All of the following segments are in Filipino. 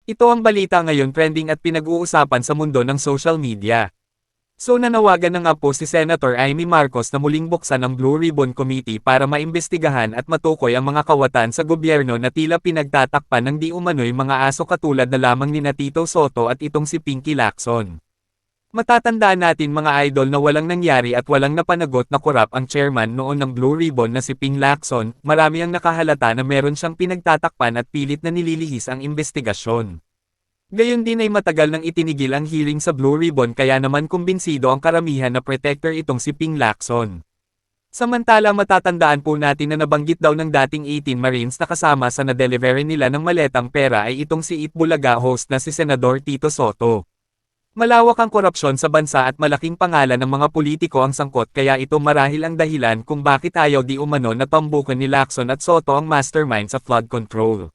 Ito ang balita ngayon trending at pinag-uusapan sa mundo ng social media. So nanawagan na nga po si Senator Amy Marcos na muling buksan ang Blue Ribbon Committee para maimbestigahan at matukoy ang mga kawatan sa gobyerno na tila pinagtatakpan ng di umano'y mga aso katulad na lamang ni Tito Sotto at itong si Pinky Lacson. Matatandaan natin mga idol na walang nangyari at walang napanagot na korap ang chairman noon ng Blue Ribbon na si Ping Lacson, marami ang nakahalata na meron siyang pinagtatakpan at pilit na nililihis ang investigasyon. Gayon din ay matagal nang itinigil ang hearing sa Blue Ribbon kaya naman kumbinsido ang karamihan na protector itong si Ping Lacson. Samantala matatandaan po natin na nabanggit daw ng dating 18 Marines na kasama sa na-delivery nila ng maletang pera ay itong si Itbulaga host na si Senador Tito Sotto. Malawak ang korupsyon sa bansa at malaking pangalan ng mga politiko ang sangkot kaya ito marahil ang dahilan kung bakit ayaw di umano na tambukan ni Lacson at Sotto ang mastermind sa flood control.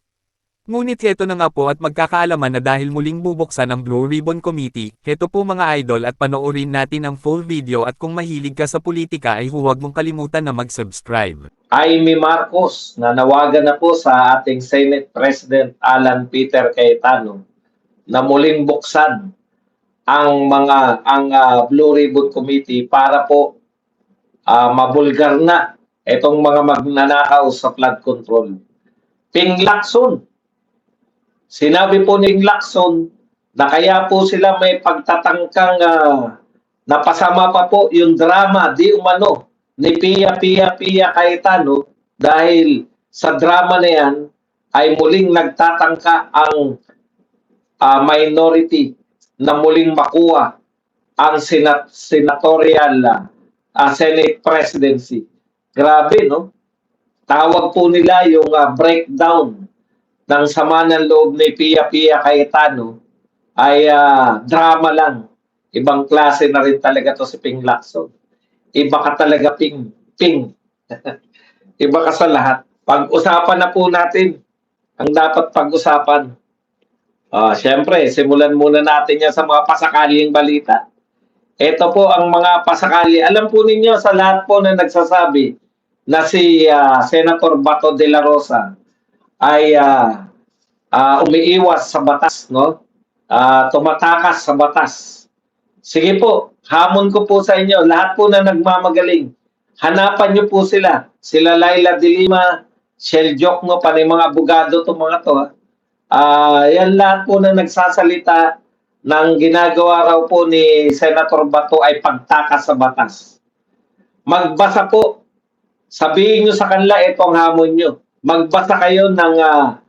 Ngunit heto na nga po at magkakaalaman na dahil muling bubuksan ang Blue Ribbon Committee, heto po mga idol at panoorin natin ang full video at kung mahilig ka sa politika ay huwag mong kalimutan na mag-subscribe. Amy Marcos nanawagan na po sa ating Senate President Alan Peter Cayetano na muling buksan ang Blue Ribbon Committee para po mabulgar na itong mga magnanakaw sa flood control. Ping Lacson. Sinabi po ni Lacson na kaya po sila may pagtatangkang napasama pa po yung drama di umano ni Pia Cayetano dahil sa drama na yan ay muling nagtatangka ang minority na muling makuha ang senatorial Senate presidency. Grabe, no? Tawag po nila yung breakdown ng sama ng loob ni Pia Cayetano ay drama lang. Ibang klase na rin talaga to si Ping Lacson. Iba ka talaga, Ping. Iba ka sa lahat. Pag-usapan na po natin ang dapat pag-usapan. Siyempre, simulan muna natin yan sa mga pasakaling balita. Ito po ang mga pasakali. Alam po ninyo sa lahat po na nagsasabi na si Senator Bato de la Rosa ay umiiwas sa batas, no? Tumatakas sa batas. Sige po, hamon ko po sa inyo, lahat po na nagmamagaling, hanapan niyo po sila. Sila Laila de Lima, Shell Jokno, panay mga abogado itong mga to. Yan lahat po na nagsasalita ng ginagawa raw po ni Senator Bato ay pagtakas sa batas. Magbasa po. Sabihin nyo sa kanila, ito ang hamon nyo. Magbasa kayo ng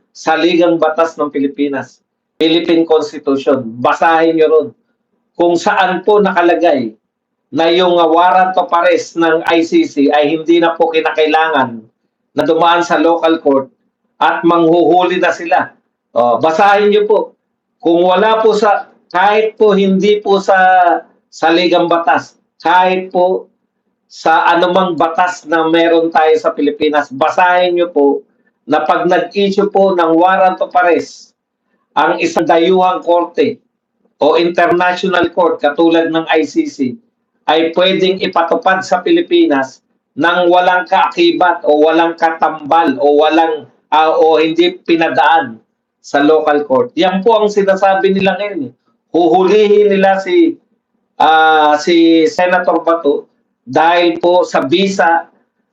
Saligang Batas ng Pilipinas. Philippine Constitution. Basahin nyo ron. Kung saan po nakalagay na yung warrant of arrest ng ICC ay hindi na po kinakailangan na dumaan sa local court at manghuhuli na sila. Basahin nyo po. Kung wala po sa, kahit po hindi po sa Saligang Batas, kahit po sa anumang batas na meron tayo sa Pilipinas, basahin nyo po na pag nag-issue po ng warrant of arrest ang isang dayuhang korte o international court katulad ng ICC ay pwedeng ipatupad sa Pilipinas nang walang kaakibat o walang katambal o walang o hindi pinadaan sa local court. Yan po ang sinasabi nila ngayon. Huhulihin nila si Senator Bato dahil po sa visa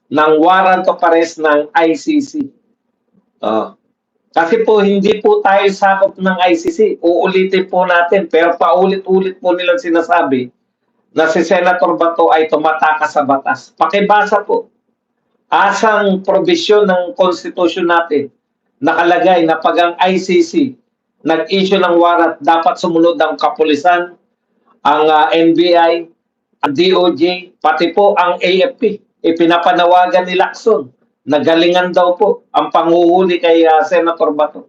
ng warrant of arrest ng ICC. Kasi po hindi po tayo sakop ng ICC. Uulitin po natin pero paulit-ulit po nilang sinasabi na si Senator Bato ay tumatakas sa batas. Pakibasa po. Asang probisyon ng Constitution natin nakalagay na pag ang ICC nag-issue ng warrant, dapat sumunod ang kapulisan, ang NBI, ang DOJ, pati po ang AFP. Ipinapanawagan ni Lacson. Nagalingan daw po ang panghuhuli kay Senator Bato.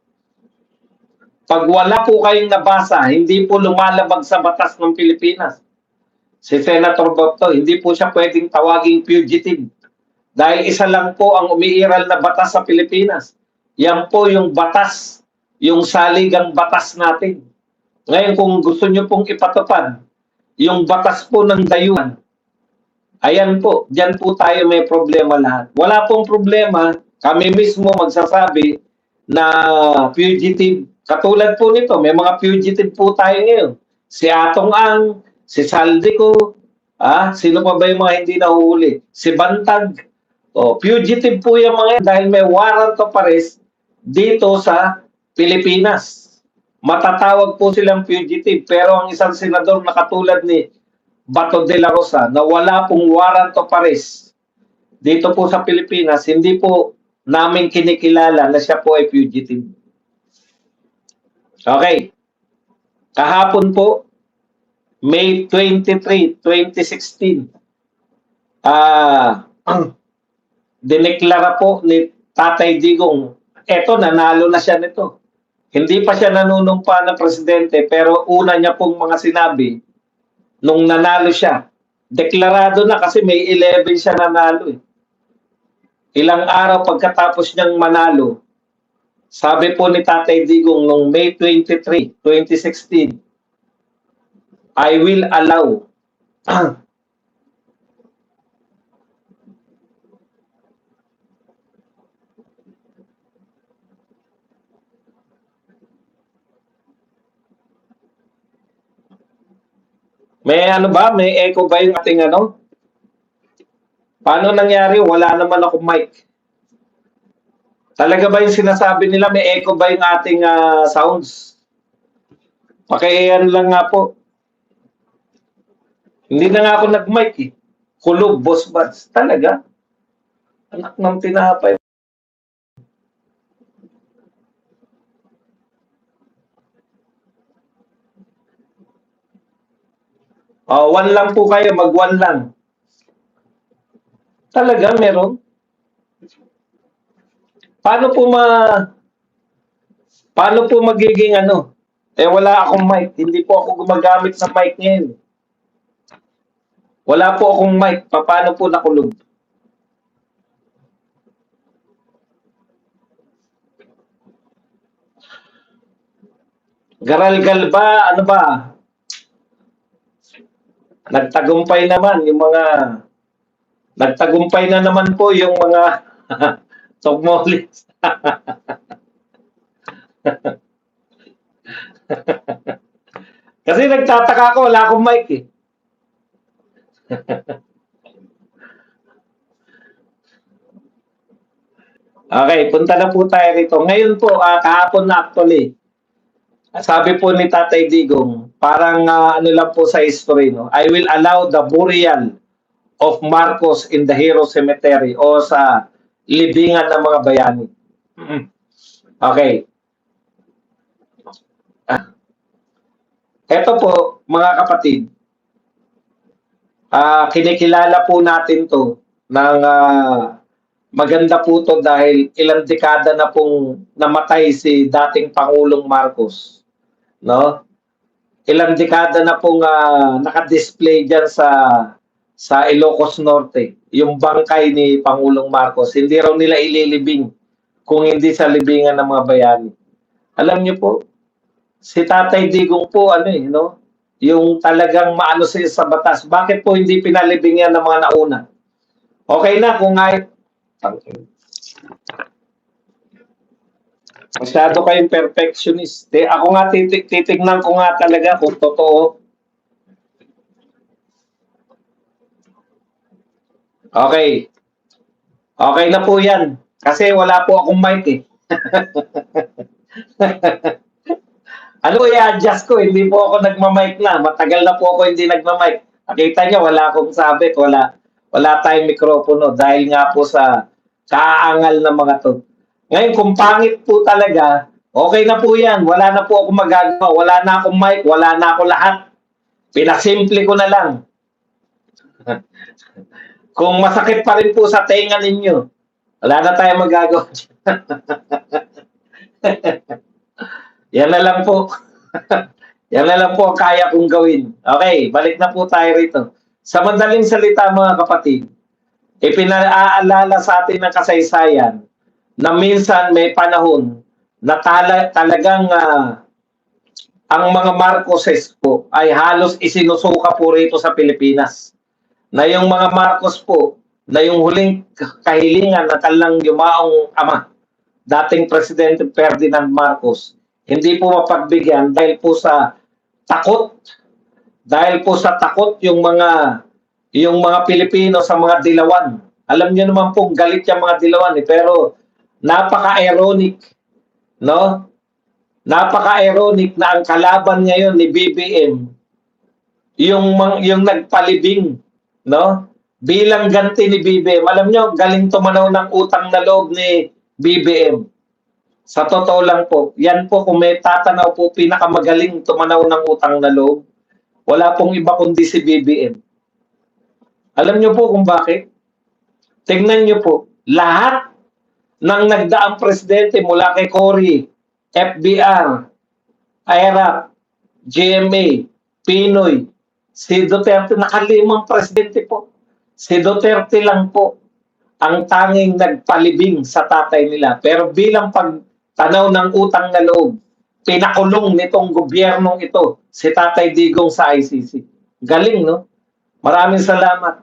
Pag wala po kayong nabasa, hindi po lumalabag sa batas ng Pilipinas. Si Senator Bato, hindi po siya pwedeng tawaging fugitive. Dahil isa lang po ang umiiral na batas sa Pilipinas. Yan po yung batas, yung saligang batas natin. Ngayon kung gusto nyo pong ipatupad, yung batas po ng dayuhan, ayan po, dyan po tayo may problema lahat. Wala pong problema, kami mismo magsasabi na fugitive Katulad po nito, may mga fugitive po tayo ngayon. Si Atong Ang, si Saldico, sino pa ba yung mga hindi nahuhuli? Si Bantag. Fugitive po yung mga yan dahil may warrant of arrest dito sa Pilipinas. Matatawag po silang fugitive. Pero ang isang senador na katulad ni Bato de la Rosa na wala pong warrant of arrest dito po sa Pilipinas, hindi po namin kinikilala na siya po ay fugitive. Okay. Kahapon po, May 23, 2016, dineklara po ni Tatay Digong, eto, nanalo na siya nito. Hindi pa siya nanunumpa ng presidente, pero una niya pong mga sinabi, nung nanalo siya, deklarado na kasi may 11 siya nanalo. Ilang araw pagkatapos niyang manalo, sabi po ni Tatay Digong nung May 23, 2016, I will allow may ano ba? May echo ba yung ating ano? Paano nangyari? Wala naman akong mic. Talaga ba yung sinasabi nila may echo ba yung ating sounds? Pakiayan lang nga po. Hindi na nga ako nag-mic eh. Kulog, boss buds. Talaga? Anak ng tinapay. One lang po kayo. Mag-one lang. Talaga, meron? Paano po magiging ano? Wala akong mic. Hindi po ako gumagamit ng mic ngayon. Wala po akong mic. Paano po nakulog? Garalgal ba? Ano ba? Nagtagumpay naman yung mga nagtagumpay na naman po yung mga tugmolis. Kasi nagtataka ako, wala akong mic eh. Okay, punta na po tayo rito. Ngayon po, kahapon na actually, sabi po ni Tatay Digong, parang ano lang po sa history, no? I will allow the burial of Marcos in the Hero Cemetery o sa libingan ng mga bayani. Okay. Ito po, mga kapatid, kinikilala po natin to ng maganda po to dahil ilang dekada na pong namatay si dating Pangulong Marcos. No? Ilang dekada na pong naka-display dyan sa Ilocos Norte, yung bangkay ni Pangulong Marcos. Hindi raw nila ililibing kung hindi sa libingan ng mga bayani. Alam niyo po, si Tatay Digong po, no? Yung talagang maano siya sa batas. Bakit po hindi pinalibing yan ng mga nauna? Okay na kung nga masyado kayong perfectionist. Ako nga titignan ko nga talaga kung totoo. Okay. Okay na po yan. Kasi wala po akong mic eh. Ano i-adjust ko? Hindi po ako nagmamic na. Matagal na po ako hindi nagmamic. Nakita niyo, wala akong sabit. Wala tayong mikropono dahil nga po sa kaangal ng mga to. Ngayon, kung pangit po talaga, okay na po yan. Wala na po ako magagawa. Wala na akong mic. Wala na ako lahat. Pinasimple ko na lang. Kung masakit pa rin po sa tenga ninyo, wala na tayong magagawa. Yan na lang po. Yan na lang po ang kaya kong gawin. Okay, balik na po tayo rito. Sa madaling salita mga kapatid, ipinaalala sa atin ng kasaysayan na minsan may panahon na talagang ang mga Marcoses po ay halos isinusuka po rito sa Pilipinas. Na yung mga Marcos po, na yung huling kahilingan na talang yumaong ama, dating Presidente Ferdinand Marcos, hindi po mapagbigyan dahil po sa takot. Dahil po sa takot yung mga Pilipino sa mga dilawan. Alam niyo naman po galit yung mga dilawan pero napaka-ironic, no? Napaka-ironic na ang kalaban ngayon ni BBM yung nagpalibing, no? Bilang ganti ni BBM. Alam niyo, galing tumanaw ng utang na loob ni BBM. Sa totoo lang po, yan po kung may tatanaw po pinakamagaling tumanaw ng utang na loob, wala pong iba kundi si BBM. Alam niyo po kung bakit? Tingnan niyo po, lahat ng nagdaang presidente mula kay Cory, FBR, IRAP, GMA, Pinoy, si Duterte, nakalimang presidente po. Si Duterte lang po ang tanging nagpalibing sa tatay nila. Pero bilang pagtanaw ng utang na loob, pinakulong nitong gobyernong ito si Tatay Digong sa ICC. Galing, no? Maraming salamat.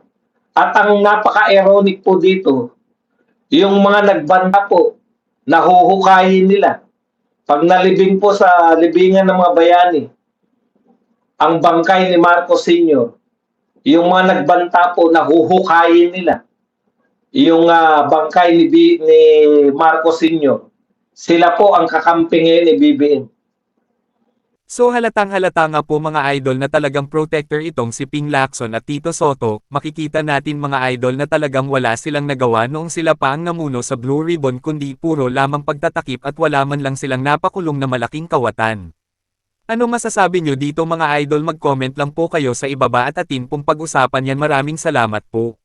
At ang napaka-ironic po dito, yung mga nagbanta po, nahuhukayin nila. Pag nalibing po sa libingan ng mga bayani, ang bangkay ni Marcos Sr., yung mga nagbanta po, nahuhukayin nila. Yung bangkay ni Marcos Sr., sila po ang kakampi ngayon ni BBM. So halatang-halata nga po mga idol na talagang protector itong si Ping Lacson at Tito Sotto, makikita natin mga idol na talagang wala silang nagawa noong sila pa ang namuno sa Blue Ribbon kundi puro lamang pagtatakip at wala man lang silang napakulong na malaking kawatan. Ano masasabi nyo dito mga idol, mag-comment lang po kayo sa ibaba at atin pong pag-usapan yan. Maraming salamat po.